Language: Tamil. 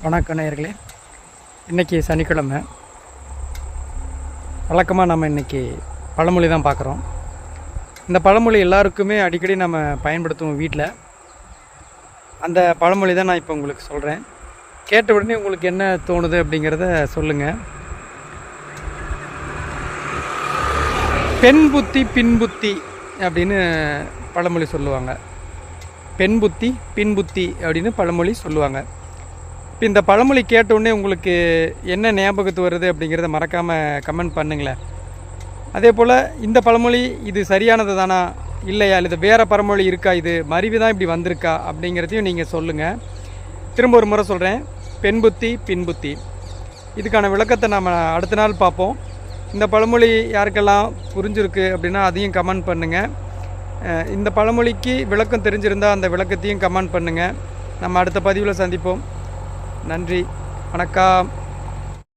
வணக்கம் நேயர்களே. இன்றைக்கி சனிக்கிழமை. வழக்கமாக நம்ம இன்றைக்கி பழமொழி தான் பார்க்குறோம். இந்த பழமொழி எல்லாருக்குமே அடிக்கடி நம்ம பயன்படுத்துவோம் வீட்டில். அந்த பழமொழி தான் நான் இப்போ உங்களுக்கு சொல்கிறேன். கேட்ட உடனே உங்களுக்கு என்ன தோணுது அப்படிங்கிறத சொல்லுங்கள். பெண் புத்தி பின் புத்தி அப்படின்னு பழமொழி சொல்லுவாங்க. பெண் புத்தி பின் புத்தி அப்படின்னு பழமொழி சொல்லுவாங்க. இப்போ இந்த பழமொழி கேட்டவுடனே உங்களுக்கு என்ன ஞாபகத்து வருது அப்படிங்கிறத மறக்காமல் கமெண்ட் பண்ணுங்களேன். அதே போல் இந்த பழமொழி இது சரியானது தானா இல்லையா, இது வேறு பழமொழி இருக்கா, இது மருவி தான் இப்படி வந்திருக்கா அப்படிங்கிறதையும் நீங்கள் சொல்லுங்கள். திரும்ப ஒரு முறை சொல்கிறேன், பெண் புத்தி பின் புத்தி. இதுக்கான விளக்கத்தை நம்ம அடுத்த நாள் பார்ப்போம். இந்த பழமொழி யாருக்கெல்லாம் புரிஞ்சிருக்கு அப்படின்னா அதையும் கமெண்ட் பண்ணுங்கள். இந்த பழமொழிக்கு விளக்கம் தெரிஞ்சிருந்தால் அந்த விளக்கத்தையும் கமெண்ட் பண்ணுங்கள். நம்ம அடுத்த பதிவில் சந்திப்போம். நன்றி, வணக்கம்.